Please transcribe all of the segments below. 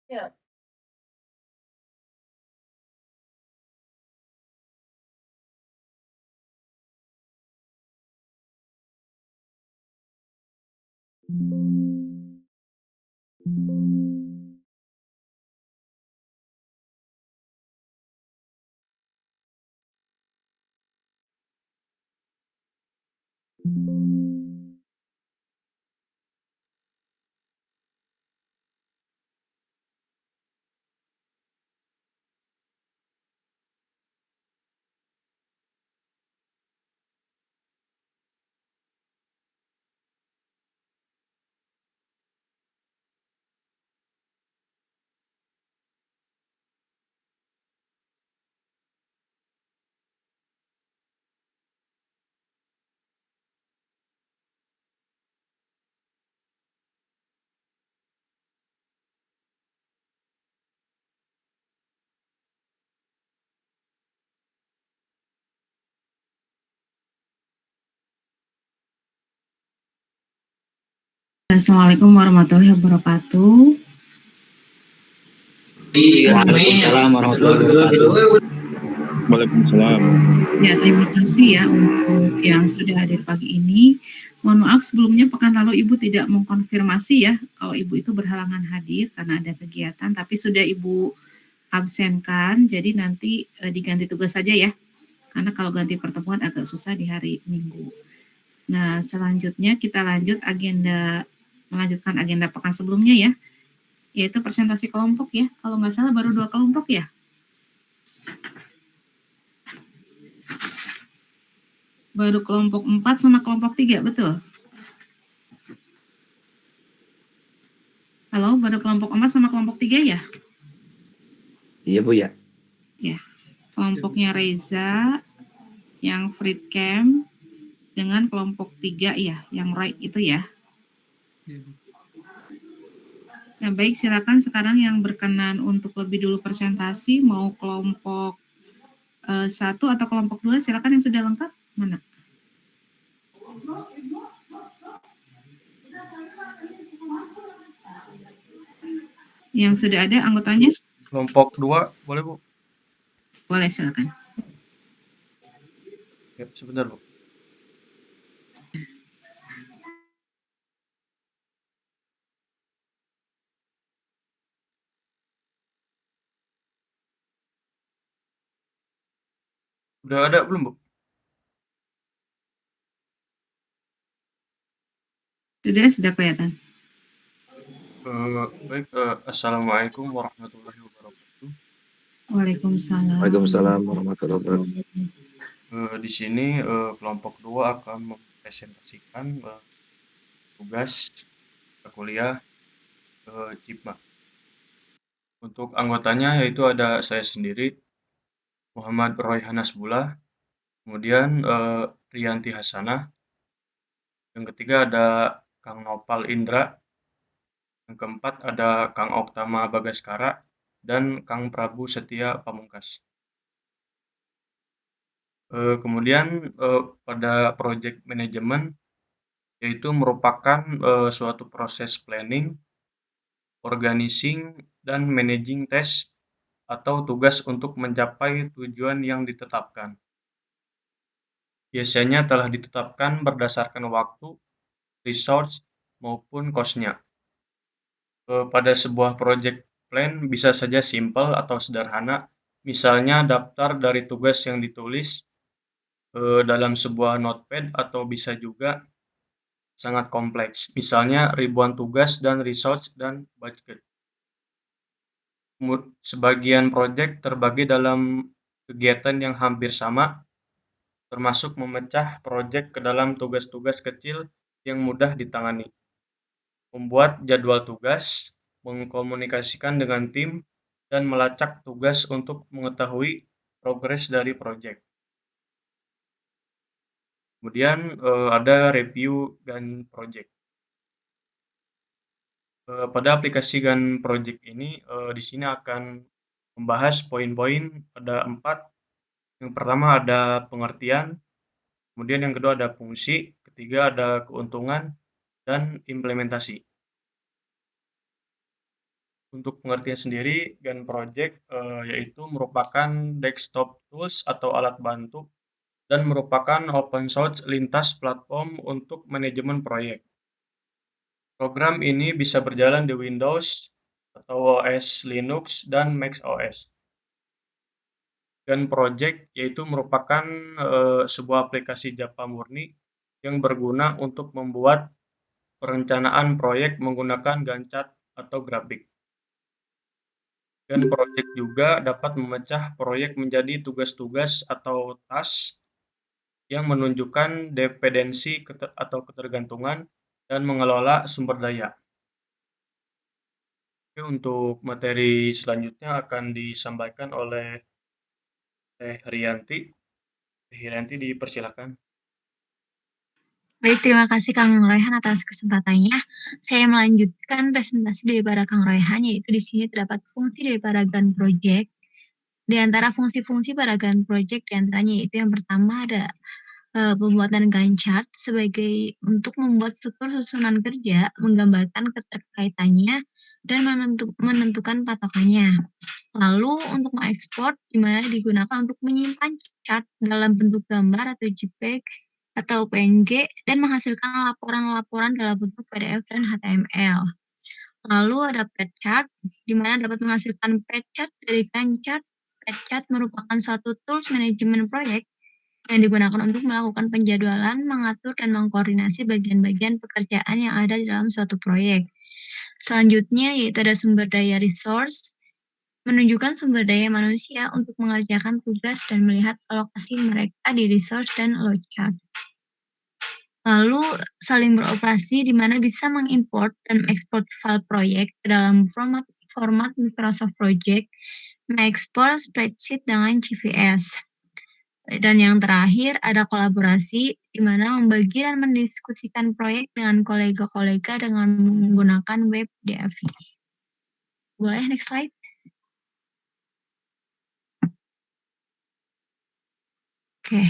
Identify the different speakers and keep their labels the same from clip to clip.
Speaker 1: Ya.
Speaker 2: Assalamualaikum warahmatullahi wabarakatuh.
Speaker 3: Waalaikumsalam warahmatullahi wabarakatuh.
Speaker 4: Waalaikumsalam.
Speaker 2: Ya, terima kasih ya untuk yang sudah hadir pagi ini. Mohon maaf sebelumnya pekan lalu Ibu tidak mengkonfirmasi ya kalau Ibu itu berhalangan hadir karena ada kegiatan, tapi sudah Ibu absenkan, jadi nanti diganti tugas saja ya. Karena kalau ganti pertemuan agak susah di hari Minggu. Nah, selanjutnya kita melanjutkan agenda pekan sebelumnya ya, yaitu presentasi kelompok ya. Kalau nggak salah baru 2 kelompok ya. Baru kelompok 4 sama kelompok 3, betul? Halo, baru kelompok 4 sama kelompok 3 ya?
Speaker 3: Iya Bu ya.
Speaker 2: Ya, kelompoknya Reza, yang Free Camp, dengan kelompok 3 ya, yang right itu ya. Nah baik, silakan sekarang yang berkenan untuk lebih dulu presentasi, mau kelompok 1 atau kelompok 2, silakan yang sudah lengkap, mana? Yang sudah ada anggotanya?
Speaker 4: Kelompok 2 boleh Bu?
Speaker 2: Boleh, silakan.
Speaker 4: Ya, sebentar Bu. Udah ada belum Bu?
Speaker 2: Sudah kelihatan.
Speaker 4: Baik, Assalamualaikum warahmatullahi wabarakatuh.
Speaker 2: Waalaikumsalam.
Speaker 3: Waalaikumsalam warahmatullahi wabarakatuh.
Speaker 4: Di sini kelompok 2 akan mempresentasikan tugas kuliah CIPMA. Untuk anggotanya yaitu ada saya sendiri, Muhammad Royhan Hasbullah, kemudian Riyanti Hasanah, yang ketiga ada Kang Nopal Indra, yang keempat ada Kang Oktama Bagaskara, dan Kang Prabu Setia Pamungkas. Kemudian pada project management, yaitu merupakan suatu proses planning, organizing, dan managing tes atau tugas untuk mencapai tujuan yang ditetapkan. Biasanya telah ditetapkan berdasarkan waktu, resource, maupun cost-nya. Pada sebuah project plan bisa saja simpel atau sederhana, misalnya daftar dari tugas yang ditulis dalam sebuah notepad, atau bisa juga sangat kompleks, misalnya ribuan tugas dan resource dan budget. Sebagian project terbagi dalam kegiatan yang hampir sama, termasuk memecah project ke dalam tugas-tugas kecil yang mudah ditangani, membuat jadwal tugas, mengkomunikasikan dengan tim, dan melacak tugas untuk mengetahui progres dari project. Kemudian ada review dan project. Pada aplikasi Gantt Project ini, di sini akan membahas poin-poin, ada 4. Yang pertama ada pengertian, kemudian yang kedua ada fungsi, ketiga ada keuntungan, dan implementasi. Untuk pengertian sendiri, Gantt project yaitu merupakan desktop tools atau alat bantu dan merupakan open source lintas platform untuk manajemen proyek. Program ini bisa berjalan di Windows atau OS Linux dan Mac OS. Gantt project yaitu merupakan sebuah aplikasi Java murni yang berguna untuk membuat perencanaan proyek menggunakan Gantt chart atau grafik. Gantt project juga dapat memecah proyek menjadi tugas-tugas atau task yang menunjukkan dependensi atau ketergantungan dan mengelola sumber daya. Oke, untuk materi selanjutnya akan disampaikan oleh Teh Rianti. Teh Rianti, dipersilakan.
Speaker 1: Baik, terima kasih Kang Royhan atas kesempatannya. Saya melanjutkan presentasi daripada Kang Royhan, yaitu di sini terdapat fungsi daripada Gantt project. Di antara fungsi-fungsi pada Gantt project diantaranya yaitu yang pertama ada pembuatan Gantt chart sebagai untuk membuat struktur susunan kerja, menggambarkan keterkaitannya, dan menentukan patokannya. Lalu untuk mengekspor, di mana digunakan untuk menyimpan chart dalam bentuk gambar atau JPEG atau PNG dan menghasilkan laporan-laporan dalam bentuk PDF dan HTML. Lalu ada pet chart, di mana dapat menghasilkan pet chart dari Gantt chart. Pet chart merupakan suatu tools manajemen proyek yang digunakan untuk melakukan penjadwalan, mengatur, dan mengkoordinasi bagian-bagian pekerjaan yang ada di dalam suatu proyek. Selanjutnya yaitu ada sumber daya resource, menunjukkan sumber daya manusia untuk mengerjakan tugas dan melihat alokasi mereka di resource dan load chart. Lalu saling beroperasi di mana bisa mengimport dan mengekspor file proyek ke dalam format Microsoft Project, mengekspor spreadsheet dengan CVS. Dan yang terakhir ada kolaborasi di mana membagi dan mendiskusikan proyek dengan kolega-kolega dengan menggunakan web DAV. Boleh next slide? Oke,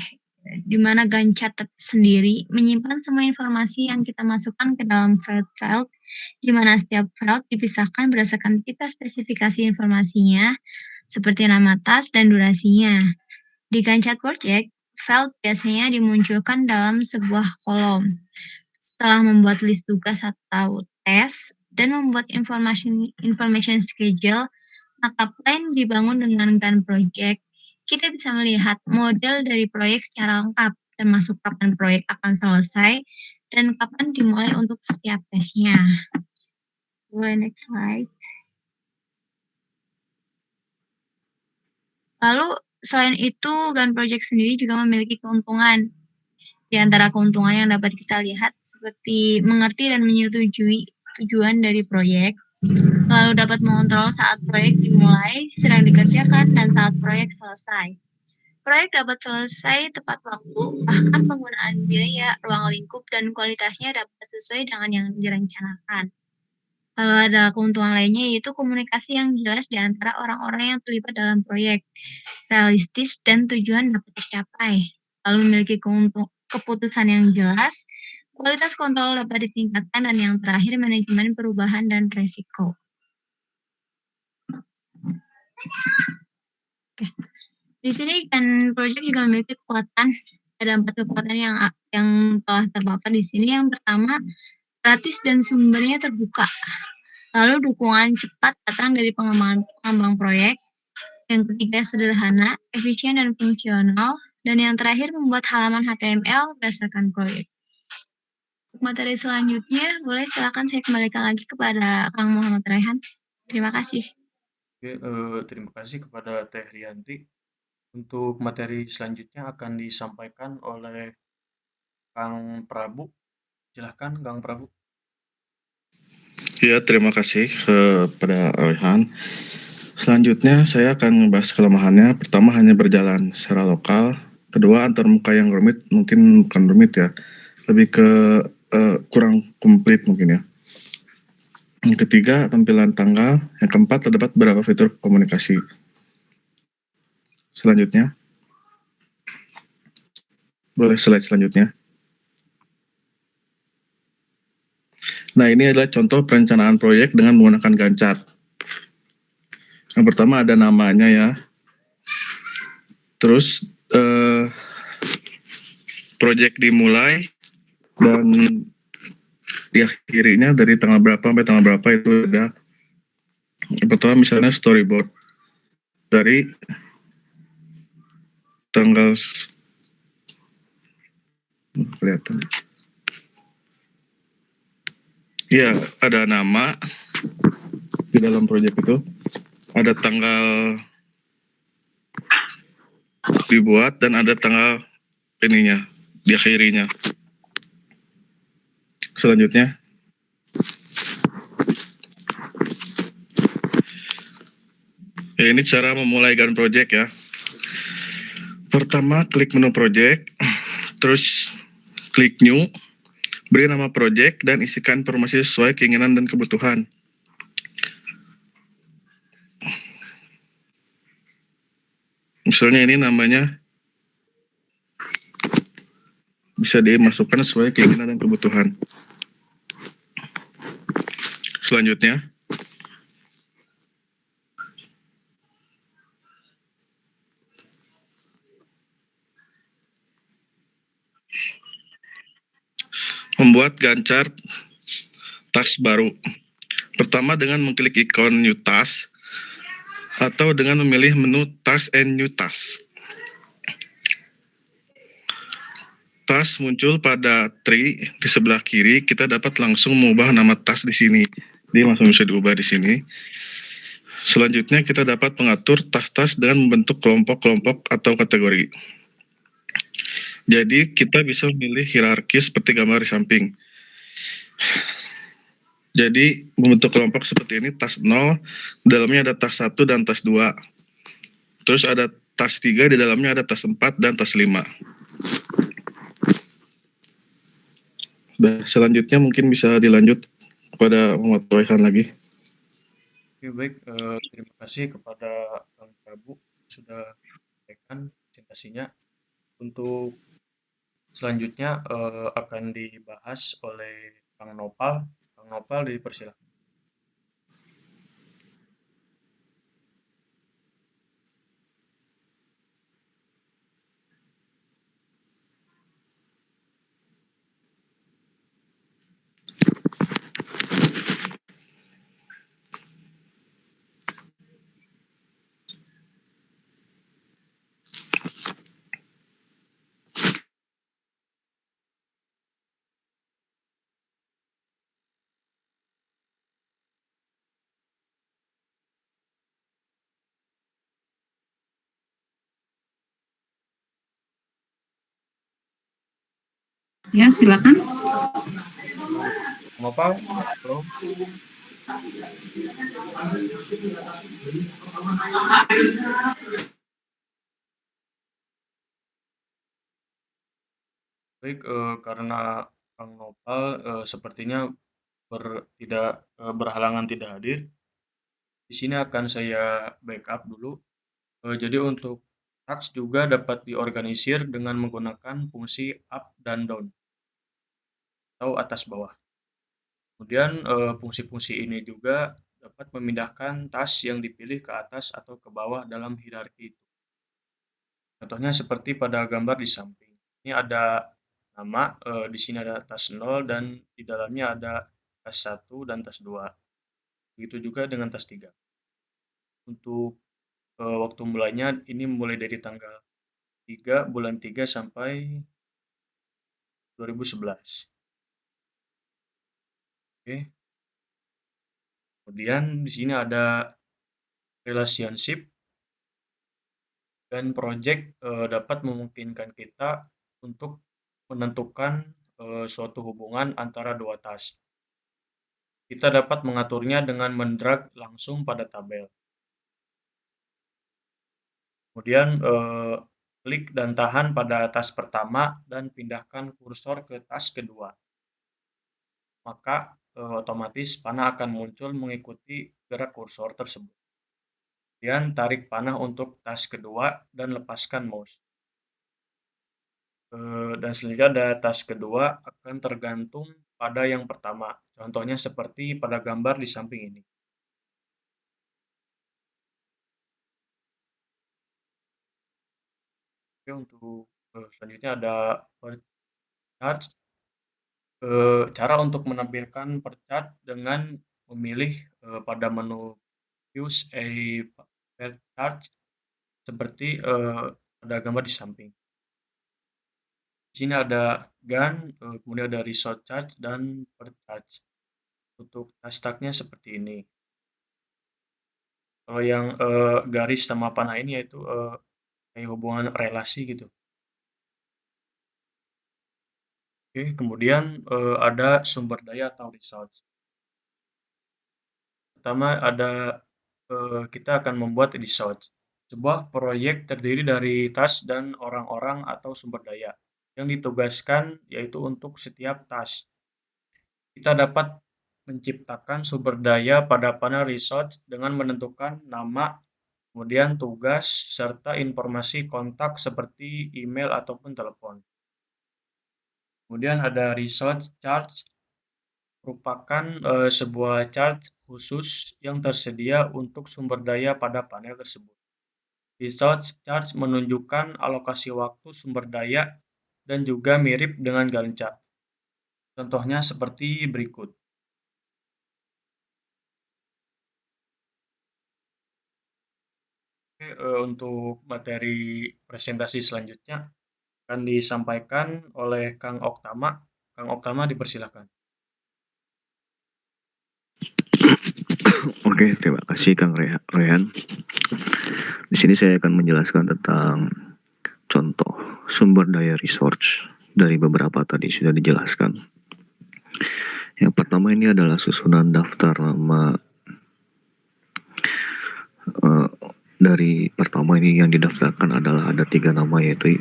Speaker 1: di mana Gantt chart sendiri menyimpan semua informasi yang kita masukkan ke dalam file, di mana setiap file dipisahkan berdasarkan tipe spesifikasi informasinya, seperti nama task dan durasinya. Di Gantt chart project, file biasanya dimunculkan dalam sebuah kolom. Setelah membuat list tugas atau tes, dan membuat information schedule, maka plan dibangun dengan Gantt project. Kita bisa melihat model dari proyek secara lengkap, termasuk kapan proyek akan selesai dan kapan dimulai untuk setiap tesnya. Boleh next slide. Lalu selain itu, Gantt project sendiri juga memiliki keuntungan. Di antara keuntungan yang dapat kita lihat seperti mengerti dan menyetujui tujuan dari proyek, lalu dapat mengontrol saat proyek dimulai, sedang dikerjakan, dan saat proyek selesai. Proyek dapat selesai tepat waktu, bahkan penggunaan biaya, ruang lingkup, dan kualitasnya dapat sesuai dengan yang direncanakan. Lalu ada keuntungan lainnya yaitu komunikasi yang jelas di antara orang-orang yang terlibat dalam proyek, realistis, dan tujuan dapat tercapai. Lalu memiliki keputusan yang jelas, kualitas kontrol dapat ditingkatkan, dan yang terakhir manajemen perubahan dan resiko. Oke. Di sini Gantt project juga memiliki kekuatan. Ada 4 kekuatan yang telah terpaparkan di sini. Yang pertama, gratis dan sumbernya terbuka. Lalu dukungan cepat datang dari pengembang proyek. Yang ketiga, sederhana, efisien, dan fungsional. Dan yang terakhir, membuat halaman HTML berdasarkan proyek. Untuk materi selanjutnya, boleh silakan saya kembalikan lagi kepada Kang Muhammad Raihan. Terima kasih.
Speaker 4: Oke, terima kasih kepada Teh Rianti. Untuk materi selanjutnya akan disampaikan oleh Kang Prabu. Silahkan Kang Prabu.
Speaker 5: Ya, terima kasih kepada Royhan. Selanjutnya saya akan membahas kelemahannya. Pertama, hanya berjalan secara lokal. Kedua, antarmuka yang rumit, mungkin bukan rumit ya, lebih ke kurang komplit mungkin ya. Yang ketiga, tampilan tanggal. Yang keempat, terdapat beberapa fitur komunikasi. Selanjutnya, boleh slide selanjutnya. Nah, ini adalah contoh perencanaan proyek dengan menggunakan Gantt chart. Yang pertama ada namanya ya. Terus project dimulai dan diakhirinya dari tanggal berapa sampai tanggal berapa itu ada. Yang pertama misalnya storyboard dari tanggal kelihatan. Ya, ada nama di dalam proyek itu, ada tanggal dibuat dan ada tanggal ininya, diakhirinya. Selanjutnya, ya ini cara memulai Gantt project ya. Pertama, klik menu project, terus klik new, beri nama project dan isikan informasi sesuai keinginan dan kebutuhan. Misalnya ini namanya bisa dimasukkan sesuai keinginan dan kebutuhan. Selanjutnya, membuat Gantt chart task baru. Pertama dengan mengklik ikon new task atau dengan memilih menu task and new task. Task muncul pada tree di sebelah kiri, kita dapat langsung mengubah nama task di sini. Dia langsung bisa diubah di sini. Selanjutnya kita dapat mengatur task-task dengan membentuk kelompok-kelompok atau kategori. Jadi kita bisa memilih hierarki seperti gambar di samping. Jadi membentuk kelompok seperti ini, task 0, di dalamnya ada task 1 dan task 2. Terus ada task 3, di dalamnya ada task 4 dan task 5. Selanjutnya mungkin bisa dilanjut kepada Muhammad Royhan lagi.
Speaker 4: Oke, baik. Terima kasih kepada Kang Prabu sudah menyampaikan presentasinya. Untuk selanjutnya akan dibahas oleh Kang Nopal. Kang Nopal, dipersilakan.
Speaker 2: Ya, silakan.
Speaker 4: Nopal, halo. Baik, karena Kang Nopal sepertinya berhalangan tidak hadir. Di sini akan saya backup dulu. Jadi untuk task juga dapat diorganisir dengan menggunakan fungsi up dan down atau atas bawah. Kemudian fungsi-fungsi ini juga dapat memindahkan task yang dipilih ke atas atau ke bawah dalam hierarki itu. Contohnya seperti pada gambar di samping. Ini ada nama, di sini ada task 0 dan di dalamnya ada task 1 dan task 2. Begitu juga dengan task 3. Untuk waktu mulainya ini mulai dari tanggal 3 bulan 3 sampai 2011. Oke. Kemudian di sini ada relationship dan project dapat memungkinkan kita untuk menentukan suatu hubungan antara dua task. Kita dapat mengaturnya dengan mendrag langsung pada tabel. Kemudian klik dan tahan pada task pertama dan pindahkan kursor ke task kedua. Maka otomatis panah akan muncul mengikuti gerak kursor tersebut. Kemudian tarik panah untuk task kedua dan lepaskan mouse. Dan selanjutnya ada task kedua akan tergantung pada yang pertama. Contohnya seperti pada gambar di samping ini. Oke, untuk selanjutnya ada per chart. Cara untuk menampilkan per chart dengan memilih pada menu use a per chart seperti ada gambar di samping. Di sini ada gun, kemudian ada result chart dan per chart. Untuk hashtagnya seperti ini. Kalau yang garis sama panah ini yaitu kayak hubungan relasi gitu. Oke, kemudian ada sumber daya atau resource. Pertama ada kita akan membuat resource. Sebuah proyek terdiri dari task dan orang-orang atau sumber daya yang ditugaskan yaitu untuk setiap task. Kita dapat menciptakan sumber daya pada panel resource dengan menentukan nama, kemudian tugas, serta informasi kontak seperti email ataupun telepon. Kemudian ada resource chart, merupakan sebuah chart khusus yang tersedia untuk sumber daya pada panel tersebut. Resource chart menunjukkan alokasi waktu sumber daya dan juga mirip dengan Gantt chart. Contohnya seperti berikut. Oke, untuk materi presentasi selanjutnya akan disampaikan oleh Kang Oktama. Kang Oktama, dipersilakan.
Speaker 6: Oke, terima kasih Kang Rehan. Di sini saya akan menjelaskan tentang contoh sumber daya resource dari beberapa tadi sudah dijelaskan. Yang pertama ini adalah susunan daftar nama dari pertama ini yang didaftarkan adalah ada 3 nama yaitu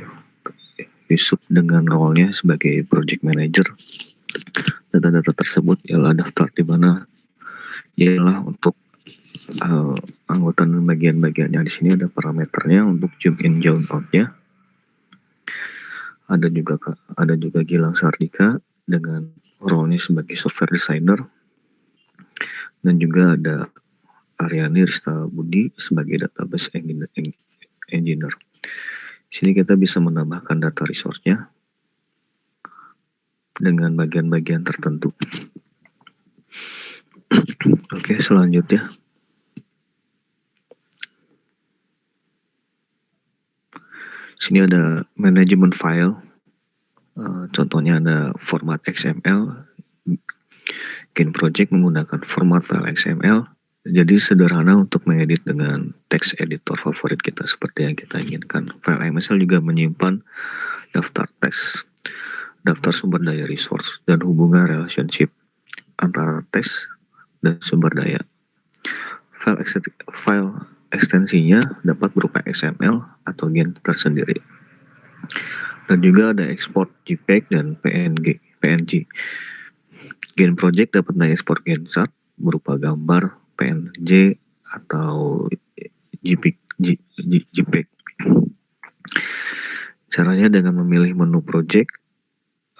Speaker 6: Yusuf dengan role-nya sebagai project manager. Data-data tersebut ialah daftar di mana ialah untuk anggota dan bagian-bagiannya. Di sini ada parameternya untuk zoom in zoom out-nya. Ada juga Gilang Sardika dengan role-nya sebagai software designer, dan juga ada Aryani Rista Budi sebagai database engineer. Di sini kita bisa menambahkan data resource-nya dengan bagian-bagian tertentu. Oke, selanjutnya. Sini ada manajemen file. Contohnya ada format XML. Gain Project menggunakan format file XML. Jadi sederhana untuk mengedit dengan text editor favorit kita seperti yang kita inginkan. File MSL juga menyimpan daftar teks, daftar sumber daya resource, dan hubungan relationship antara teks dan sumber daya. File ekstensinya dapat berupa XML atau GAN tersendiri. Dan juga ada export JPEG dan PNG. Gain Project dapat mengekspor GAN chart berupa gambar, PNG, atau JPEG. Caranya dengan memilih menu project,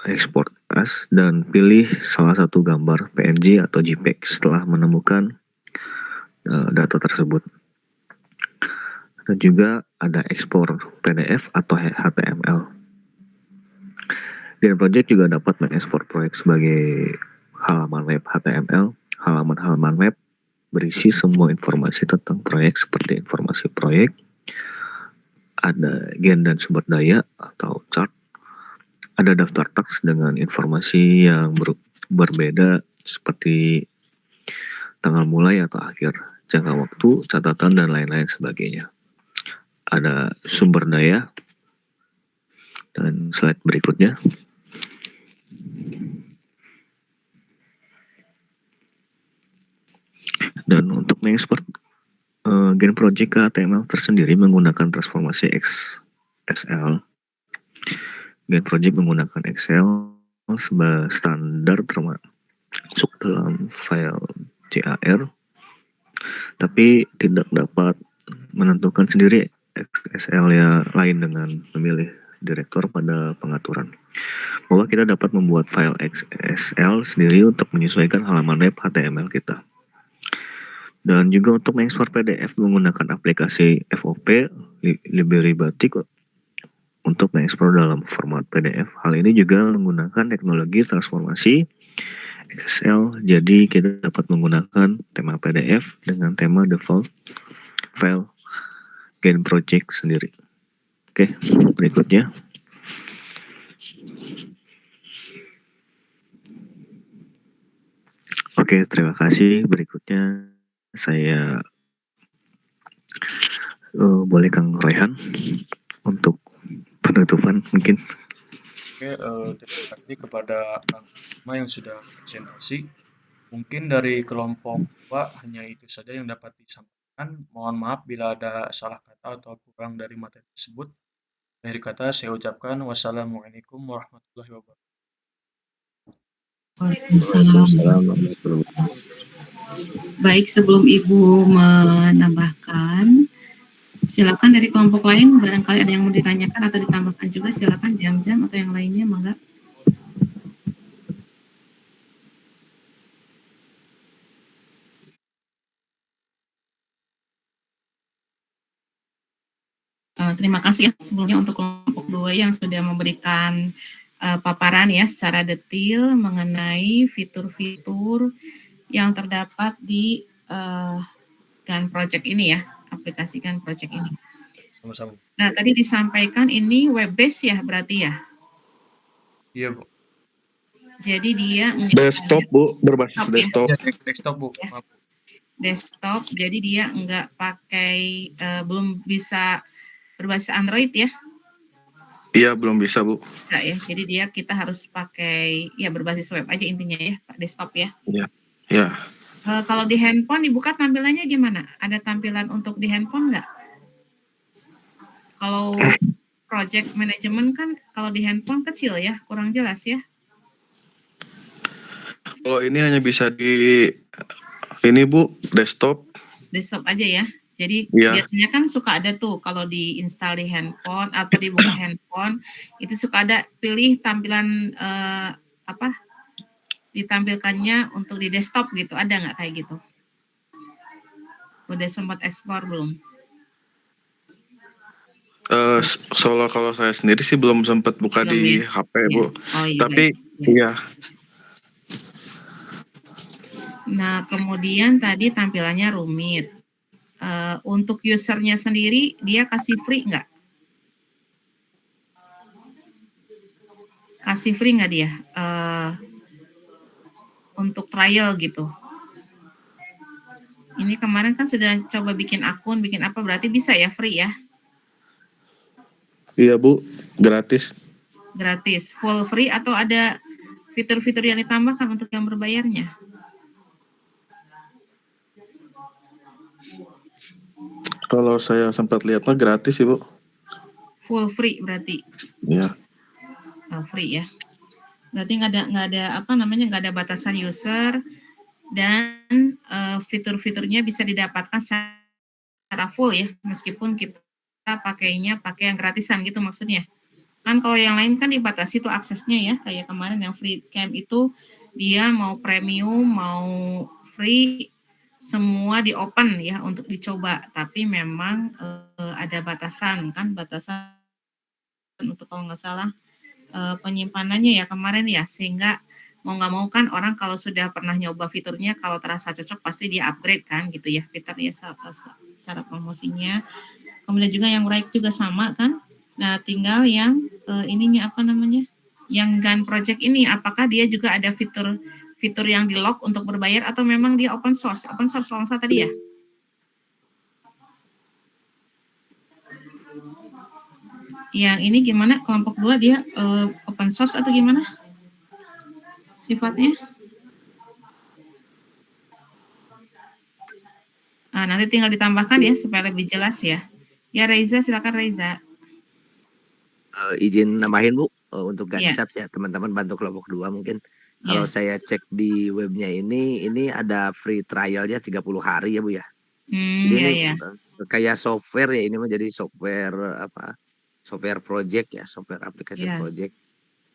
Speaker 6: export as, dan pilih salah satu gambar PNG atau JPEG setelah menemukan data tersebut. Dan juga ada ekspor PDF atau HTML. Gain Project juga dapat mengekspor proyek sebagai halaman web HTML. Halaman-halaman web berisi semua informasi tentang proyek seperti informasi proyek, ada gen dan sumber daya atau chart, ada daftar teks dengan informasi yang berbeda seperti tanggal mulai atau akhir, jangka waktu, catatan, dan lain-lain sebagainya. Ada sumber daya, dan slide berikutnya. Dan untuk mengekspor Gain Project ke HTML tersendiri menggunakan transformasi XL. Gain Project menggunakan Excel sebagai standar termasuk dalam file CAR, tapi tidak dapat menentukan sendiri XL yang lain dengan memilih direktor pada pengaturan. Bahwa kita dapat membuat file XL sendiri untuk menyesuaikan halaman web HTML kita. Dan juga untuk mengekspor PDF menggunakan aplikasi FOP Library Batik untuk mengekspor dalam format PDF. Hal ini juga menggunakan teknologi transformasi Excel, jadi kita dapat menggunakan tema PDF dengan tema default file Gantt project sendiri. Oke, berikutnya. Oke, terima kasih. Berikutnya saya boleh Kang Rehan untuk penutupan mungkin.
Speaker 4: Oke, terima kasih kepada Kang Bima yang sudah presentasi. Mungkin dari kelompok 2 hanya itu saja yang dapat disampaikan. Mohon maaf bila ada salah kata atau kurang dari materi tersebut. Akhir kata saya ucapkan wassalamualaikum warahmatullahi wabarakatuh.
Speaker 2: Waalaikumsalam. Baik, sebelum Ibu menambahkan, silakan dari kelompok lain, barangkali ada yang mau ditanyakan atau ditambahkan juga, silakan jam-jam atau yang lainnya, mangga. Terima kasih ya sebelumnya untuk kelompok 2 yang sudah memberikan paparan ya secara detail mengenai fitur-fitur yang terdapat di Gantt project ini ya, aplikasi Gantt project ini.
Speaker 4: Sama-sama.
Speaker 2: Nah, tadi disampaikan ini web base ya berarti ya?
Speaker 4: Iya, Bu.
Speaker 2: Jadi dia
Speaker 5: Desktop, Bu, berbasis desktop.
Speaker 4: Ya, desktop, Bu.
Speaker 2: Ya. Desktop, jadi dia enggak pakai, belum bisa berbasis Android ya?
Speaker 5: Iya, belum bisa, Bu.
Speaker 2: Bisa ya, jadi dia kita harus pakai, ya berbasis web aja intinya ya, desktop ya?
Speaker 5: Iya. Ya.
Speaker 2: Kalau di handphone dibuka tampilannya gimana? Ada tampilan untuk di handphone nggak? Kalau project management kan kalau di handphone kecil ya, kurang jelas ya?
Speaker 5: Kalau ini hanya bisa di ini, Bu, desktop.
Speaker 2: Desktop aja ya. Jadi
Speaker 5: Iya.
Speaker 2: biasanya kan suka ada tuh kalau diinstal di handphone atau dibuka handphone itu suka ada pilih tampilan ditampilkannya untuk di desktop gitu. Ada nggak kayak gitu? Udah sempat explore belum?
Speaker 5: Kalau saya sendiri sih belum sempat buka
Speaker 2: Belum
Speaker 5: di
Speaker 2: ya?
Speaker 5: HP,
Speaker 2: Ya.
Speaker 5: Bu.
Speaker 2: Oh iya.
Speaker 5: Tapi
Speaker 2: baik. Ya.
Speaker 5: iya.
Speaker 2: Nah, kemudian tadi tampilannya rumit. Untuk usernya sendiri, dia kasih free nggak? Kasih free nggak dia? Untuk trial gitu. Ini kemarin kan sudah coba bikin akun, bikin apa, berarti bisa ya free ya?
Speaker 5: Iya, Bu, gratis.
Speaker 2: Gratis, full free atau ada fitur-fitur yang ditambahkan untuk yang berbayarnya?
Speaker 5: Kalau saya sempat lihat mah gratis sih, Bu.
Speaker 2: Full free berarti.
Speaker 5: Iya.
Speaker 2: Oh, free ya. Berarti nggak ada batasan user dan fitur-fiturnya bisa didapatkan secara full ya, meskipun kita pakai yang gratisan gitu maksudnya. Kan kalau yang lain kan dibatasi tuh aksesnya ya, kayak kemarin yang free camp itu dia mau premium, mau free, semua di open ya untuk dicoba, tapi memang ada batasan untuk kalau nggak salah penyimpanannya ya kemarin ya, sehingga mau nggak mau kan orang kalau sudah pernah nyoba fiturnya kalau terasa cocok pasti dia upgrade kan gitu ya fiturnya cara promosinya. Kemudian juga yang Wrike juga sama kan. Nah, tinggal yang ininya yang Gantt project ini apakah dia juga ada fitur yang di lock untuk berbayar atau memang dia open source kalau nggak salah tadi ya? Yang ini gimana kelompok 2 dia open source atau gimana sifatnya? Nanti tinggal ditambahkan ya supaya lebih jelas ya. Ya Reza, silakan Reza.
Speaker 7: Izin nambahin Bu untuk Gantt chat ya teman-teman bantu kelompok 2 mungkin. Kalau saya cek di webnya ini ada free trialnya 30 hari ya Bu ya. Jadi ini kayak software ya, ini menjadi software software project ya, software aplikasi project.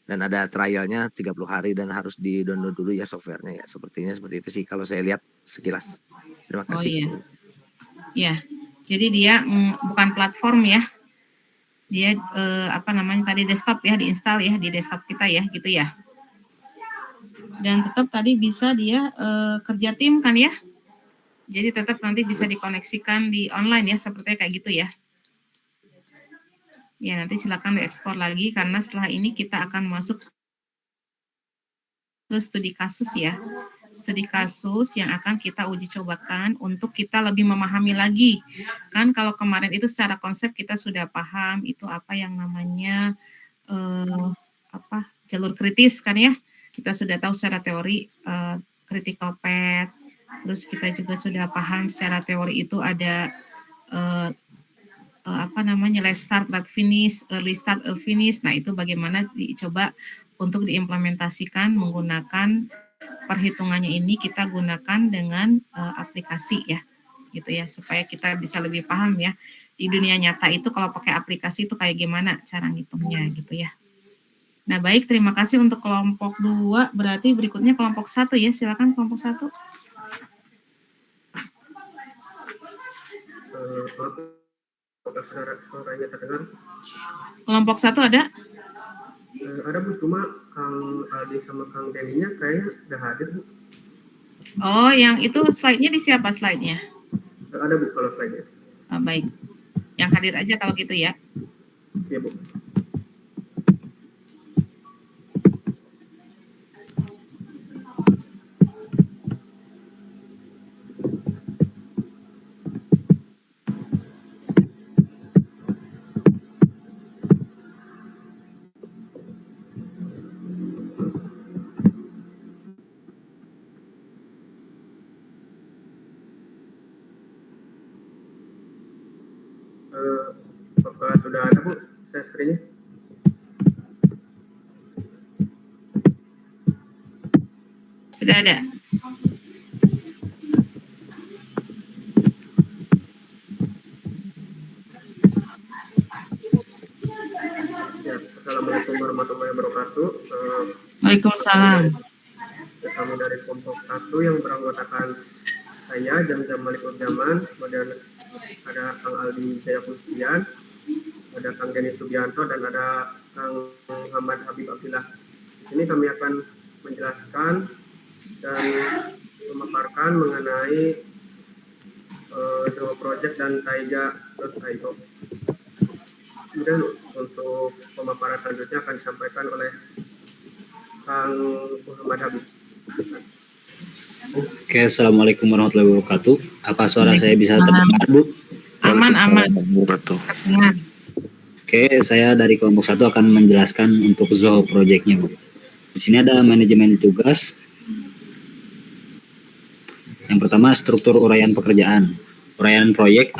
Speaker 7: Dan ada trialnya 30 hari dan harus di-download dulu ya softwarenya ya. Sepertinya seperti itu sih kalau saya lihat sekilas. Terima kasih.
Speaker 2: Ya, jadi dia bukan platform ya. Dia tadi desktop ya, diinstal ya di desktop kita ya, gitu ya. Dan tetap tadi bisa dia kerja tim kan ya. Jadi tetap nanti bisa dikoneksikan di online ya, seperti kayak gitu ya. Ya, nanti silakan diekspor lagi karena setelah ini kita akan masuk ke studi kasus ya. Studi kasus yang akan kita uji cobakan untuk kita lebih memahami lagi. Kan kalau kemarin itu secara konsep kita sudah paham itu apa yang namanya jalur kritis kan ya. Kita sudah tahu secara teori critical path. Terus kita juga sudah paham secara teori itu ada late start, late finish, early start, early finish. Nah, itu bagaimana dicoba untuk diimplementasikan menggunakan perhitungannya ini kita gunakan dengan aplikasi ya, gitu ya, supaya kita bisa lebih paham ya di dunia nyata itu kalau pakai aplikasi itu kayak gimana cara ngitungnya gitu ya. Nah, baik, terima kasih untuk kelompok 2, berarti berikutnya kelompok 1 ya, silakan kelompok 1. Kelompok 1 ada?
Speaker 8: Ada Bu, cuma Kang Aldi sama Kang Denny-nya kayaknya udah hadir Bu.
Speaker 2: Oh, yang itu slide-nya di siapa slide-nya?
Speaker 8: Ada Bu kalau slide-nya.
Speaker 2: Oh, baik. Yang hadir aja kalau gitu ya.
Speaker 8: Iya Bu. Apakah sudah ada Bu share screen-nya?
Speaker 2: Sudah ada.
Speaker 8: Ya, Assalamualaikum warahmatullahi wabarakatuh.
Speaker 2: Waalaikumsalam.
Speaker 8: Kami dari kelompok 1 yang beranggotakan saya, Jam Malik Nurjaman, kemudian ada Kang Aldi Jaya Pustian, ada Kang Denny Subianto, dan ada Kang Muhammad Habib Abdillah. Di sini kami akan menjelaskan dan memaparkan mengenai Zoho Project dan Taiga.io. Kemudian untuk pemaparan selanjutnya akan disampaikan oleh Kang Muhammad Habib.
Speaker 3: Oke, Assalamualaikum warahmatullahi wabarakatuh. Apa suara saya bisa terdengar, Bu?
Speaker 2: Aman.
Speaker 3: Oke, saya dari kelompok 1 akan menjelaskan untuk Zoho Project-nya, Bu. Di sini ada manajemen tugas. Yang pertama, struktur uraian pekerjaan. Uraian proyek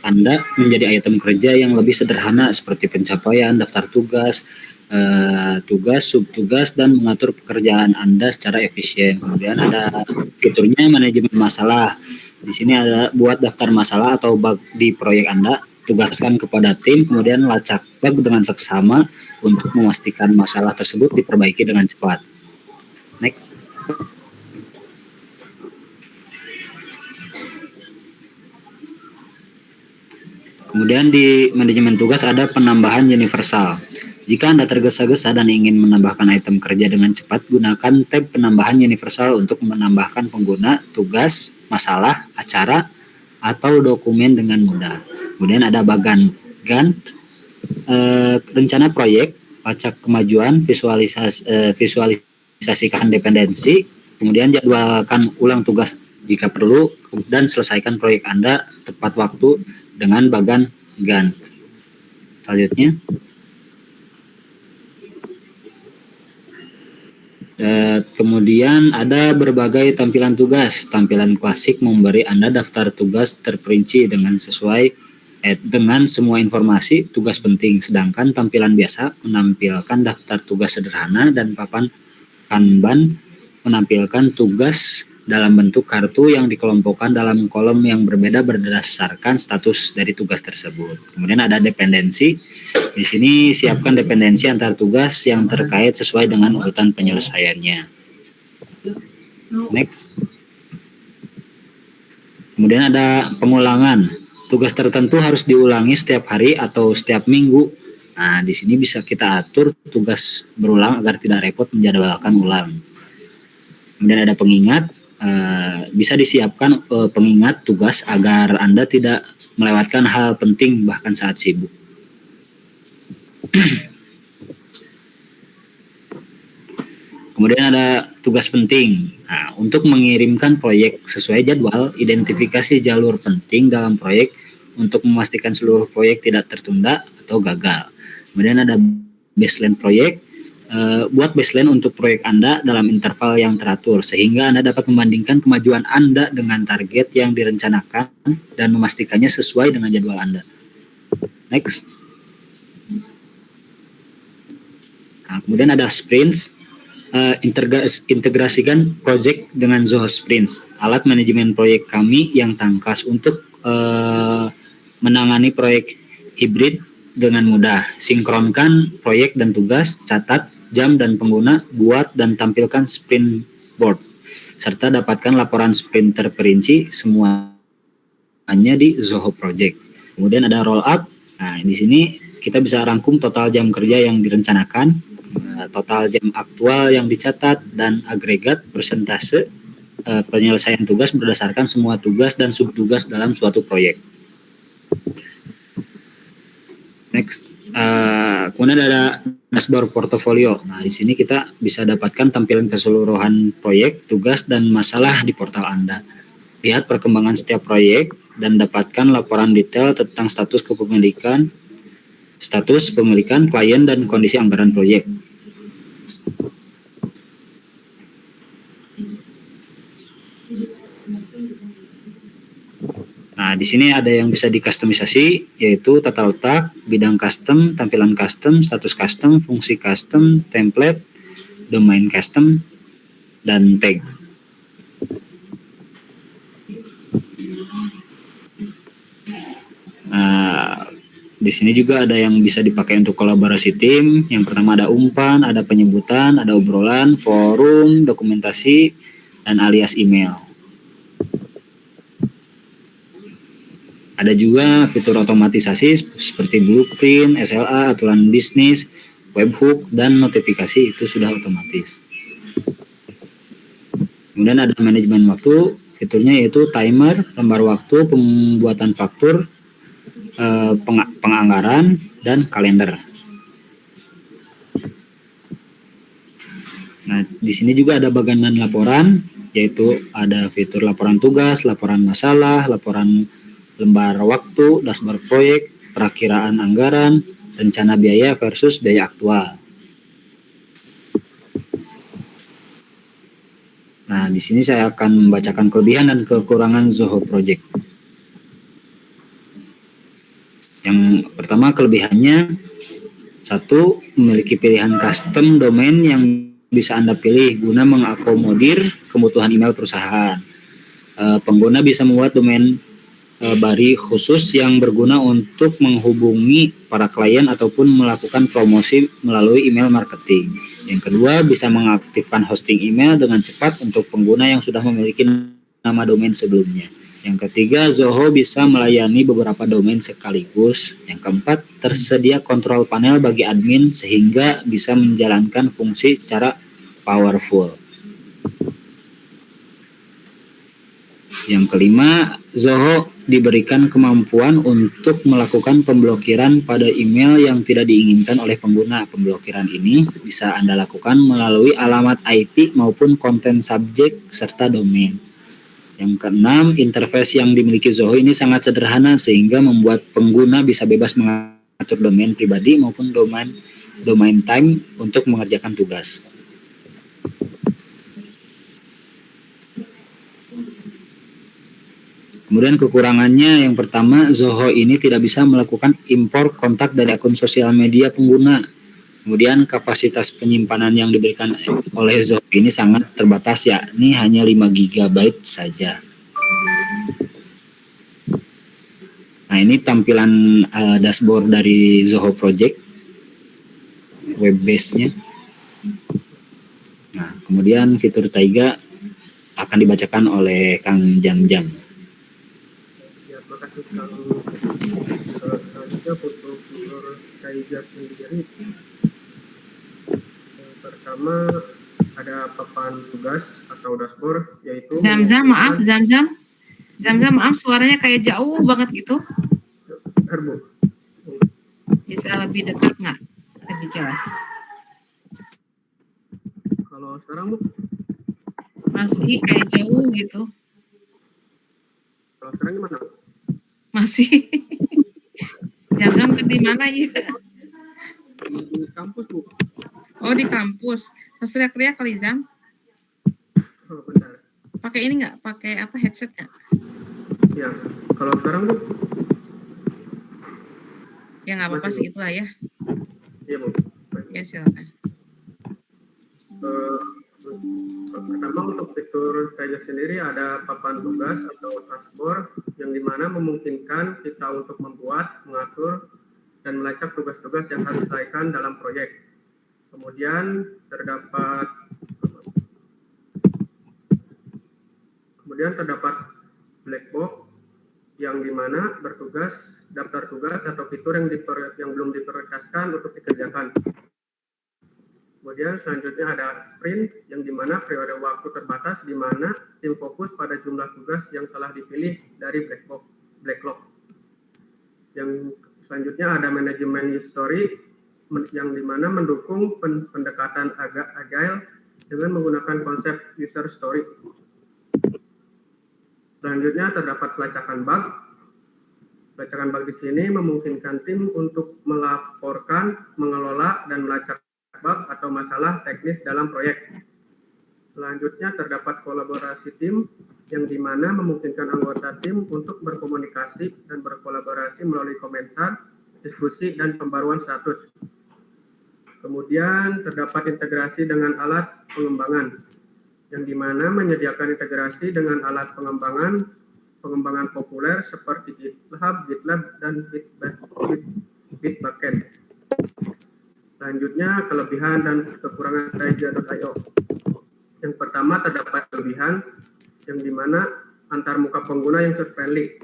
Speaker 3: Anda menjadi item kerja yang lebih sederhana seperti pencapaian, daftar tugas, tugas, subtugas, dan mengatur pekerjaan Anda secara efisien. Kemudian ada fiturnya manajemen masalah. Di sini ada buat daftar masalah atau bug di proyek Anda, tugaskan kepada tim, kemudian lacak bug dengan seksama untuk memastikan masalah tersebut diperbaiki dengan cepat. Next. Kemudian di manajemen tugas ada penambahan universal. Jika Anda tergesa-gesa dan ingin menambahkan item kerja dengan cepat, gunakan tab penambahan universal untuk menambahkan pengguna, tugas, masalah, acara, atau dokumen dengan mudah. Kemudian ada bagan Gantt, rencana proyek, lacak kemajuan, visualisasikan dependensi, kemudian jadwalkan ulang tugas jika perlu, dan selesaikan proyek Anda tepat waktu dengan bagan Gantt. Selanjutnya, kemudian ada berbagai tampilan tugas. Tampilan klasik memberi Anda daftar tugas terperinci dengan semua informasi tugas penting, sedangkan tampilan biasa menampilkan daftar tugas sederhana dan papan Kanban menampilkan tugas dalam bentuk kartu yang dikelompokkan dalam kolom yang berbeda berdasarkan status dari tugas tersebut. Kemudian ada dependensi. Di sini siapkan dependensi antar tugas yang terkait sesuai dengan urutan penyelesaiannya. Next. Kemudian ada pengulangan. tugas tertentu harus diulangi setiap hari atau setiap minggu. Nah, di sini bisa kita atur tugas berulang agar tidak repot menjadwalkan ulang. Kemudian ada pengingat, bisa disiapkan pengingat tugas agar Anda tidak melewatkan hal penting bahkan saat sibuk. Kemudian ada tugas penting. Nah, untuk mengirimkan proyek sesuai jadwal, identifikasi jalur penting dalam proyek untuk memastikan seluruh proyek tidak tertunda atau gagal. Kemudian ada baseline proyek. Buat baseline untuk proyek Anda dalam interval yang teratur, sehingga Anda dapat membandingkan kemajuan Anda dengan target yang direncanakan dan memastikannya sesuai dengan jadwal Anda. Next. Nah, kemudian ada sprints. Integrasikan project dengan Zoho Sprints, alat manajemen proyek kami yang tangkas untuk menangani proyek hibrid dengan mudah. Sinkronkan proyek dan tugas, catat jam dan pengguna, buat dan tampilkan sprint board, serta dapatkan laporan sprint terperinci semuanya di Zoho Project. Kemudian ada roll up. Nah, di sini kita bisa rangkum total jam kerja yang direncanakan, total jam aktual yang dicatat, dan agregat persentase penyelesaian tugas berdasarkan semua tugas dan subtugas dalam suatu proyek. Next, kemudian ada dashboard portofolio. Nah, di sini kita bisa dapatkan tampilan keseluruhan proyek, tugas, dan masalah di portal Anda. Lihat perkembangan setiap proyek dan dapatkan laporan detail tentang status kepemilikan, klien, dan kondisi anggaran proyek. Nah, di sini ada yang bisa dikustomisasi, yaitu tata letak, bidang custom, tampilan custom, status custom, fungsi custom, template, domain custom, dan tag. Nah, di sini juga ada yang bisa dipakai untuk kolaborasi tim. Yang pertama ada umpan, ada penyebutan, ada obrolan, forum, dokumentasi, dan alias email. Ada juga fitur otomatisasi seperti blueprint, SLA, aturan bisnis, webhook, dan notifikasi itu sudah otomatis. Kemudian ada manajemen waktu, fiturnya yaitu timer, lembar waktu, pembuatan faktur, penganggaran, dan kalender. Nah, di sini juga ada bagian laporan, yaitu ada fitur laporan tugas, laporan masalah, laporan lembar waktu, dashboard proyek, perakiraan anggaran, rencana biaya versus biaya aktual. Nah, di sini saya akan membacakan kelebihan dan kekurangan Zoho Project. Yang pertama, kelebihannya, 1, memiliki pilihan custom domain yang bisa Anda pilih guna mengakomodir kebutuhan email perusahaan. Pengguna bisa membuat domain bari khusus yang berguna untuk menghubungi para klien ataupun melakukan promosi melalui email marketing. Yang kedua, bisa mengaktifkan hosting email dengan cepat untuk pengguna yang sudah memiliki nama domain sebelumnya. Yang ketiga, Zoho bisa melayani beberapa domain sekaligus. Yang keempat, tersedia kontrol panel bagi admin sehingga bisa menjalankan fungsi secara powerful. Yang kelima, Zoho diberikan kemampuan untuk melakukan pemblokiran pada email yang tidak diinginkan oleh pengguna. Pemblokiran ini bisa Anda lakukan melalui alamat IP maupun konten subjek serta domain. Yang keenam, interface yang dimiliki Zoho ini sangat sederhana sehingga membuat pengguna bisa bebas mengatur domain pribadi maupun domain time untuk mengerjakan tugas. Kemudian kekurangannya, yang pertama, Zoho ini tidak bisa melakukan impor kontak dari akun sosial media pengguna. Kemudian kapasitas penyimpanan yang diberikan oleh Zoho ini sangat terbatas, yakni hanya 5 GB saja. Nah, ini tampilan dashboard dari Zoho Project, web base-nya. Nah, kemudian fitur Taiga akan dibacakan oleh Kang Jam-Jam.
Speaker 8: tentang selanjutnya untuk fitur Taiga sendiri. Yang pertama ada papan tugas atau dashboard, yaitu
Speaker 2: Zamzam, maaf suaranya kayak jauh banget gitu.
Speaker 8: Bu.
Speaker 2: Bisa lebih dekat nggak? Lebih jelas.
Speaker 8: Kalau sekarang Bu?
Speaker 2: Masih kayak jauh gitu.
Speaker 8: Kalau sekarang gimana?
Speaker 2: Masih. Zamzam di mana ya?
Speaker 8: Di kampus Bu.
Speaker 2: Oh di kampus. Terus teriak-teriak kali Zam?
Speaker 8: Oh, bentar.
Speaker 2: Pakai ini nggak? Pakai apa headset nggak?
Speaker 8: Ya, kalau sekarang Bu?
Speaker 2: Ya nggak apa-apa sih itulah ya.
Speaker 8: Iya Bu.
Speaker 2: Ya silakan.
Speaker 8: Pertama untuk fitur Taiga sendiri ada papan tugas atau dashboard yang dimana memungkinkan kita untuk membuat, mengatur, dan melacak tugas-tugas yang harus diselesaikan dalam proyek. Kemudian terdapat black box yang dimana bertugas daftar tugas atau fitur yang belum diprioritaskan untuk dikerjakan. Kemudian selanjutnya ada sprint yang dimana periode waktu terbatas di mana tim fokus pada jumlah tugas yang telah dipilih dari backlog. Yang selanjutnya ada manajemen history yang dimana mendukung pendekatan agile dengan menggunakan konsep user story. Selanjutnya terdapat pelacakan bug. Pelacakan bug di sini memungkinkan tim untuk melaporkan, mengelola, dan melacak bug atau masalah teknis dalam proyek. Selanjutnya terdapat kolaborasi tim yang dimana memungkinkan anggota tim untuk berkomunikasi dan berkolaborasi melalui komentar, diskusi, dan pembaruan status. Kemudian terdapat integrasi dengan alat pengembangan yang dimana menyediakan integrasi dengan alat pengembangan populer seperti GitLab, dan Bitbucket. Selanjutnya, kelebihan dan kekurangan Taiga.io. Yang pertama, terdapat kelebihan yang dimana antar muka pengguna yang user-friendly.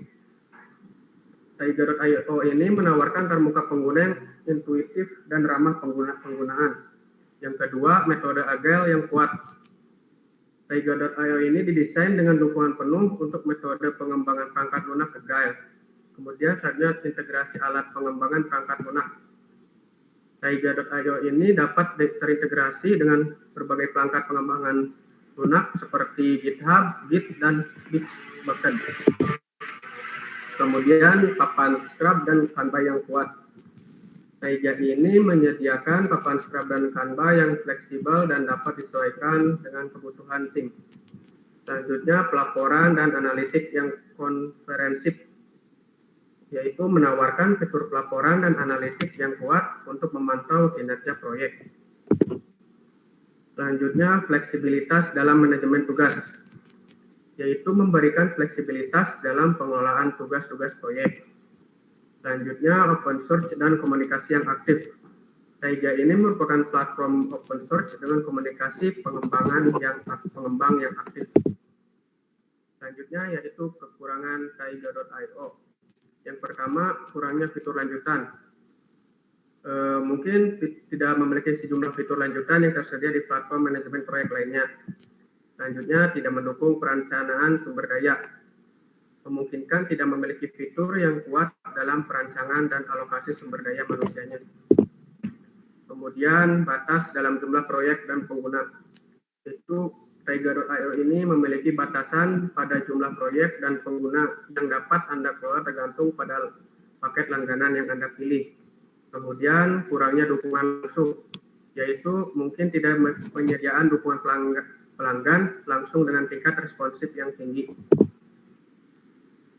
Speaker 8: Taiga.io ini menawarkan antar muka pengguna yang intuitif dan ramah penggunaan. Yang kedua, metode agile yang kuat. Taiga.io ini didesain dengan dukungan penuh untuk metode pengembangan perangkat lunak agile. Kemudian selanjutnya integrasi alat pengembangan perangkat lunak. Taiga.io ini dapat terintegrasi dengan berbagai perangkat pengembangan lunak seperti GitHub, Git, dan Bitbucket. Kemudian papan Scrub dan Kanban yang kuat. Taiga ini menyediakan papan Scrub dan Kanban yang fleksibel dan dapat disesuaikan dengan kebutuhan tim. Selanjutnya pelaporan dan analitik yang komprehensif, yaitu menawarkan fitur pelaporan dan analitik yang kuat untuk memantau kinerja proyek. Selanjutnya, fleksibilitas dalam manajemen tugas, yaitu memberikan fleksibilitas dalam pengelolaan tugas-tugas proyek. Selanjutnya, open source dan komunikasi yang aktif. Taiga ini merupakan platform open source dengan komunikasi pengembang yang aktif. Selanjutnya, yaitu kekurangan Taiga.io. Yang pertama, kurangnya fitur lanjutan. Mungkin tidak memiliki sejumlah fitur lanjutan yang tersedia di platform manajemen proyek lainnya. Selanjutnya, tidak mendukung perencanaan sumber daya. Memungkinkan tidak memiliki fitur yang kuat dalam perancangan dan alokasi sumber daya manusianya. Kemudian, batas dalam jumlah proyek dan pengguna. Itu Taiga.io ini memiliki batasan pada jumlah proyek dan pengguna yang dapat Anda kelola tergantung pada paket langganan yang Anda pilih. Kemudian kurangnya dukungan langsung, yaitu mungkin tidak penyediaan dukungan pelanggan langsung dengan tingkat responsif yang tinggi.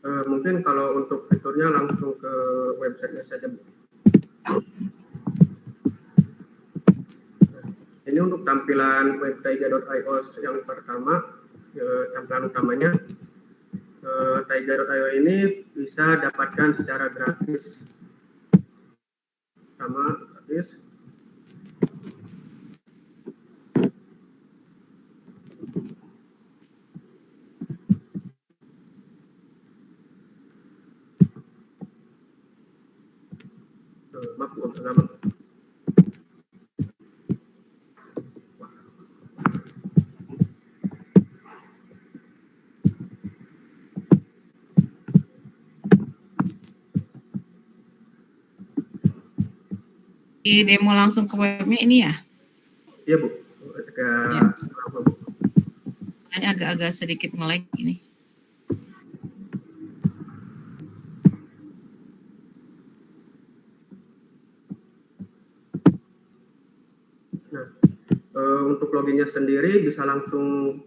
Speaker 8: Mungkin kalau untuk fiturnya langsung ke websitenya saja. Ini untuk tampilan web Taiga.io yang pertama, tampilan utamanya. Taiga.io ini bisa dapatkan secara gratis. Gratis. agama.
Speaker 2: Di demo langsung ke webnya ini ya?
Speaker 8: Iya Bu,
Speaker 2: Ya. Agak-agak sedikit nge-lag ini.
Speaker 8: Nah, untuk loginnya sendiri bisa langsung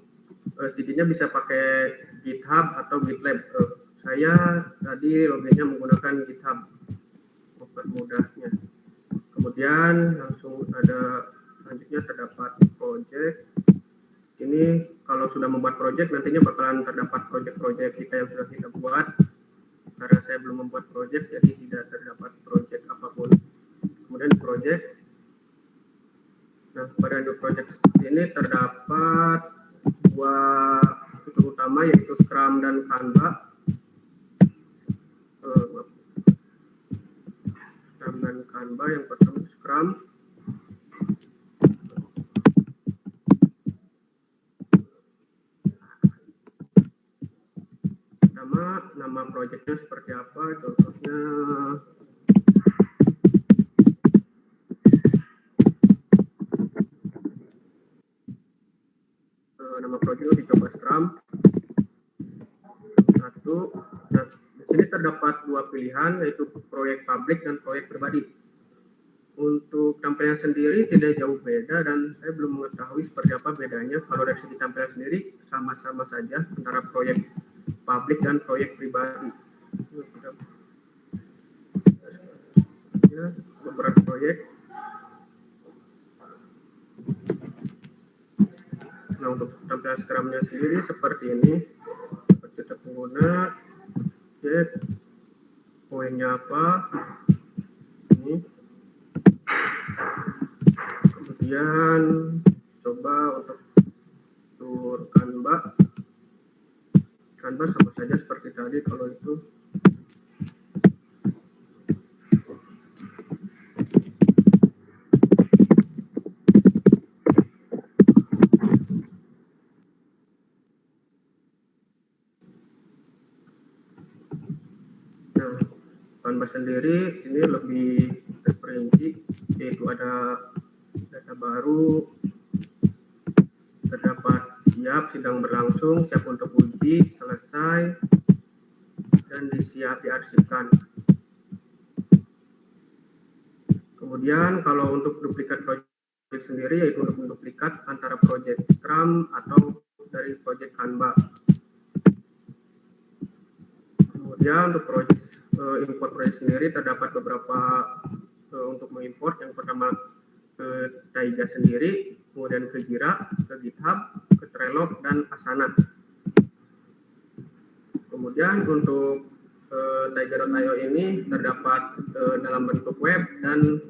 Speaker 8: CD-nya bisa pakai GitHub atau GitLab. Saya tadi loginnya menggunakan GitHub mempermudahnya. Kemudian langsung ada selanjutnya terdapat project. Ini kalau sudah membuat project nantinya bakalan terdapat project-project kita yang sudah kita buat. Karena saya belum membuat project jadi tidak terdapat project apapun. Kemudian project. Nah, pada project ini terdapat dua fitur utama yaitu Scrum dan Kanban. Scrum dan Kanban. Yang pertama Scrum. Nama projectnya seperti apa? Contohnya nama project dicoba Scrum. Satu. Nah, di sini terdapat dua pilihan yaitu proyek publik dan proyek pribadi. Untuk tampilan sendiri tidak jauh beda dan saya belum mengetahui seperti apa bedanya. Kalau dari segi tampilan sendiri sama-sama saja antara proyek publik dan proyek pribadi. Beberapa proyek. Nah, untuk tampilan Scrum-nya sendiri seperti ini. Kita pengguna, cek poinnya apa. Ini. Kemudian coba untuk tur Kanban. Kanban sama saja seperti tadi kalau itu. Nah, Kanban sendiri sini lebih terperinci yaitu ada data baru, terdapat siap, sedang berlangsung, siap untuk uji, selesai, dan disiap diarsipkan. Kemudian kalau untuk duplikat project sendiri yaitu untuk menduplikat antara project Scrum atau dari project Kanban. Kemudian untuk project import project sendiri terdapat beberapa untuk mengimport. Yang pertama ke Taiga sendiri, kemudian ke Jira, ke GitHub, ke Trello, dan Asana. Kemudian untuk Taiga.io ini terdapat dalam bentuk web dan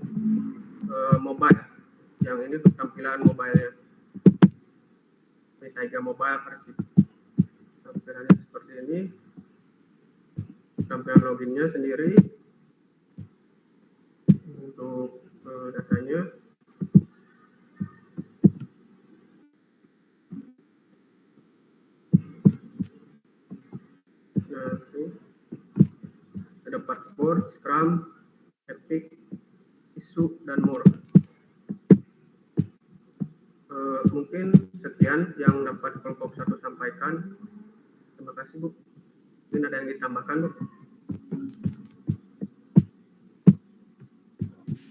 Speaker 8: mobile. Yang ini untuk tampilan mobile-nya. Ini Taiga Mobile versi. Tampilannya seperti ini. Tampilan loginnya sendiri. Untuk datanya. Nah, ini terdapat board, Scrum, Epic, Isu, dan more. Mungkin sekian yang dapat kelompok 1 sampaikan. Terima kasih Bu. Mungkin ada yang ditambahkan Bu.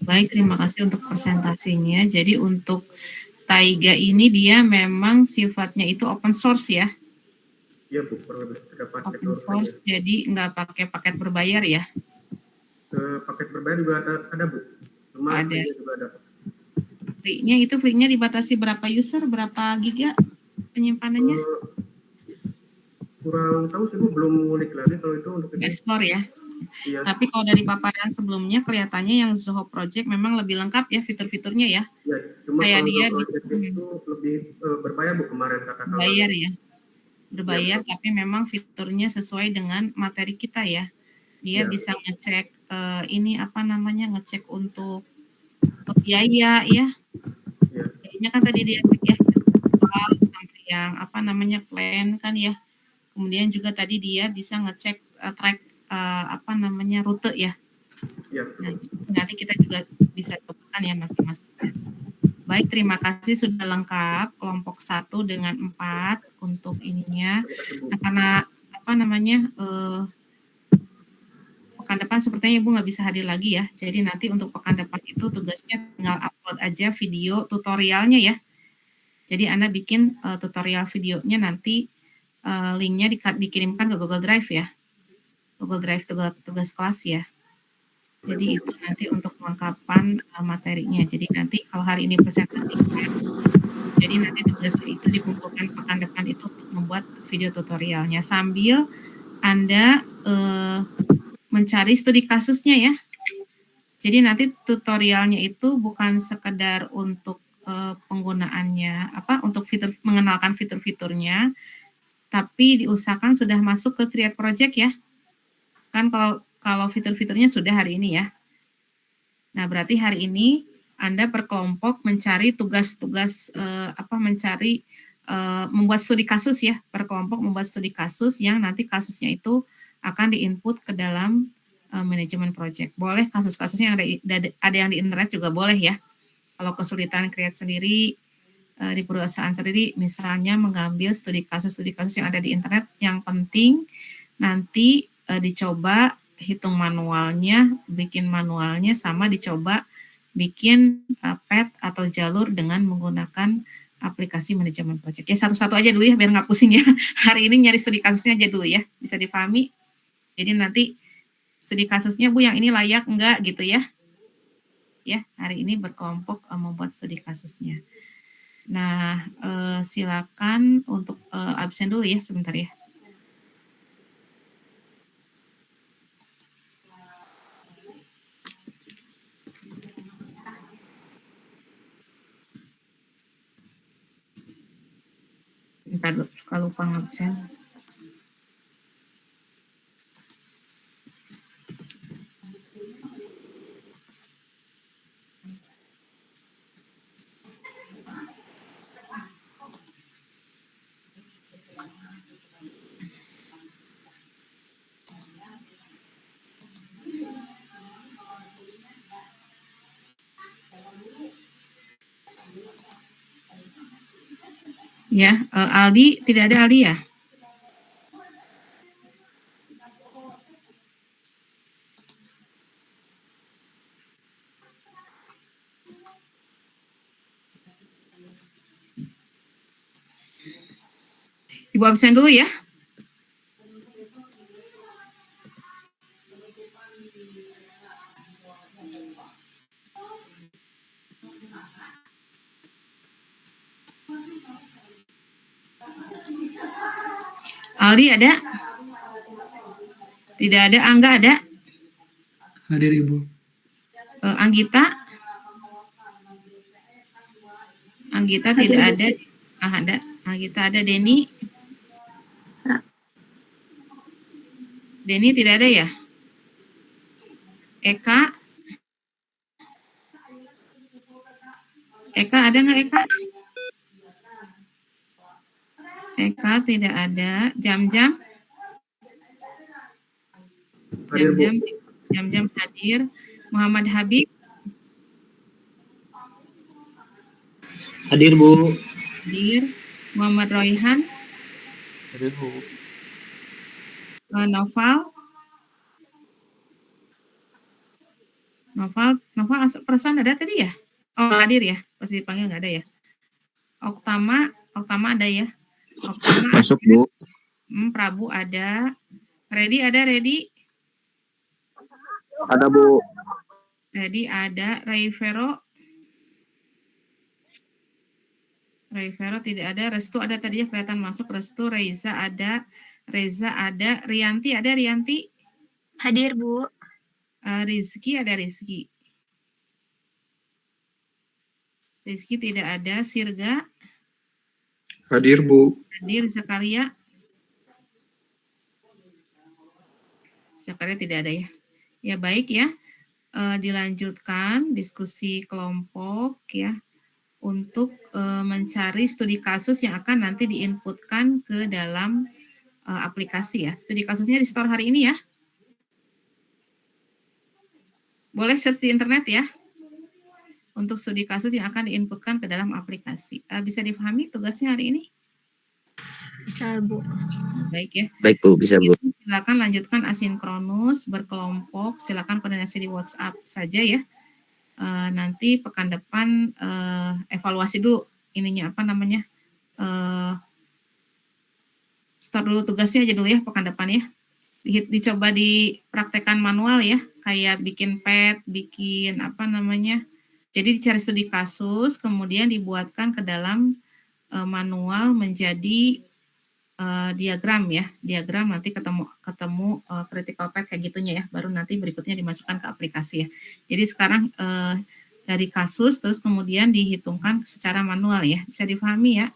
Speaker 2: Baik, terima kasih untuk presentasinya. Jadi untuk Taiga ini dia memang sifatnya itu open source ya?
Speaker 8: Iya Bu, terdapat
Speaker 2: open source, jadi nggak pakai paket berbayar ya?
Speaker 8: Paket berbayar juga ada Bu. Cuma
Speaker 2: ada.
Speaker 8: Juga ada.
Speaker 2: Free-nya dibatasi berapa user, berapa giga penyimpanannya?
Speaker 8: Kurang tahu sih Bu, belum ngulik lagi kalau itu untuk
Speaker 2: explore ya.
Speaker 8: Iya.
Speaker 2: Tapi kalau dari paparan sebelumnya kelihatannya yang Zoho Project memang lebih lengkap ya fitur-fiturnya ya.
Speaker 8: Iya, cuma
Speaker 2: kayak dia
Speaker 8: itu lebih berbayar Bu kemarin kata kawan.
Speaker 2: Bayar ya. Berbayar ya, tapi memang fiturnya sesuai dengan materi kita ya. Dia bisa ngecek ini apa namanya, ngecek untuk biaya ya. Biayanya kan tadi dia cek ya, sampai yang apa namanya, plan kan ya. Kemudian juga tadi dia bisa ngecek track apa namanya, rute ya. Nah, nanti kita juga bisa cobakan ya masing-masing. Baik, terima kasih sudah lengkap kelompok 1 dengan 4 untuk ininya. Nah, karena apa namanya, pekan depan sepertinya Ibu nggak bisa hadir lagi ya. Jadi nanti untuk pekan depan itu tugasnya tinggal upload aja video tutorialnya ya. Jadi Anda bikin tutorial videonya nanti linknya dikirimkan ke Google Drive ya. Google Drive tugas kelas ya. Jadi itu nanti untuk kelengkapan materinya. Jadi nanti kalau hari ini presentasi, jadi nanti tugas itu dikumpulkan pekan depan itu untuk membuat video tutorialnya sambil Anda mencari studi kasusnya ya. Jadi nanti tutorialnya itu bukan sekedar untuk penggunaannya untuk mengenalkan fitur-fiturnya, tapi diusahakan sudah masuk ke Create Project ya. Kan kalau fitur-fiturnya sudah hari ini ya. Nah, berarti hari ini Anda per kelompok mencari tugas-tugas membuat studi kasus ya, per kelompok membuat studi kasus yang nanti kasusnya itu akan diinput ke dalam manajemen project. Boleh kasus-kasusnya yang ada yang di internet juga boleh ya. Kalau kesulitan create sendiri di perusahaan sendiri, misalnya mengambil studi kasus yang ada di internet, yang penting nanti dicoba hitung manualnya, bikin manualnya, sama dicoba bikin pad atau jalur dengan menggunakan aplikasi manajemen project. Ya satu-satu aja dulu ya biar nggak pusing ya. Hari ini nyari studi kasusnya aja dulu ya, bisa dipahami. Jadi nanti studi kasusnya Bu yang ini layak enggak gitu ya. Ya, hari ini berkelompok membuat studi kasusnya. Nah, silakan untuk absen dulu ya sebentar ya. Bentar dulu, kalau lupa ngabsen. Ya, Aldi, tidak ada Aldi ya? Ibu absen dulu ya. Aldi ada? Tidak ada. Angga ada?
Speaker 9: Hadir Ibu.
Speaker 2: Anggita? Anggita tidak ada. Ada. Anggita ada. Denny? Denny tidak ada ya? Eka? Eka ada nggak Eka? Eka tidak ada. Jam-jam? Jam-jam hadir. Muhammad Habib?
Speaker 3: Hadir Bu.
Speaker 2: Hadir. Muhammad Royhan?
Speaker 4: Hadir Bu.
Speaker 2: Noval? Noval perasaan ada tadi ya? Oh, hadir ya? Pasti dipanggil nggak ada ya? Oktama ada ya? Oktama
Speaker 6: masuk Bu.
Speaker 2: Prabu ada. Ready ada Ready?
Speaker 6: Ada Bu.
Speaker 2: Ready ada. Ray Vero tidak ada. Restu ada tadi ya, kelihatan masuk. Restu. Reza ada. Rianti ada Rianti?
Speaker 1: Hadir Bu.
Speaker 2: Rizky ada Rizky tidak ada. Sirga?
Speaker 10: Hadir Bu.
Speaker 2: Hadir. Zakaria? Sekarang tidak ada ya. Ya baik ya. Dilanjutkan diskusi kelompok ya untuk mencari studi kasus yang akan nanti diinputkan ke dalam aplikasi ya. Studi kasusnya di store hari ini ya. Boleh search di internet ya. Untuk studi kasus yang akan diinputkan ke dalam aplikasi. Bisa dipahami tugasnya hari ini?
Speaker 1: Bisa, Bu.
Speaker 2: Baik ya.
Speaker 7: Baik, Bu, bisa, Bu.
Speaker 2: Silakan lanjutkan asinkronus, berkelompok, silakan koordinasi di WhatsApp saja ya. Nanti pekan depan evaluasi dulu ininya apa namanya? Store dulu tugasnya aja dulu ya pekan depan ya. Dicoba dipraktekkan manual ya, kayak bikin pet, bikin apa namanya? Jadi dicari studi kasus, kemudian dibuatkan ke dalam manual menjadi diagram ya, diagram nanti ketemu critical path kayak gitunya ya, baru nanti berikutnya dimasukkan ke aplikasi ya. Jadi sekarang dari kasus terus kemudian dihitungkan secara manual ya, bisa difahami ya.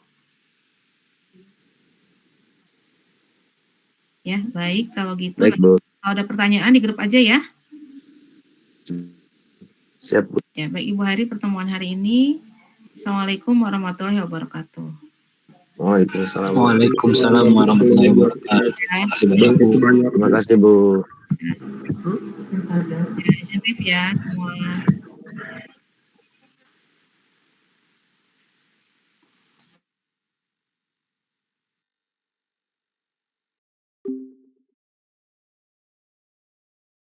Speaker 2: Ya baik kalau gitu.
Speaker 7: Baik, Bu.
Speaker 2: Kalau ada pertanyaan di grup aja ya.
Speaker 7: Siap, Bu.
Speaker 2: Ya baik Ibu Hari, pertemuan hari ini. Assalamualaikum warahmatullahi wabarakatuh.
Speaker 7: Waalaikumsalam.
Speaker 3: Waalaikumsalam warahmatullahi wabarakatuh. Terima kasih banyak, Bu.
Speaker 7: Terima kasih, Bu.
Speaker 2: Ya, izin ya semua.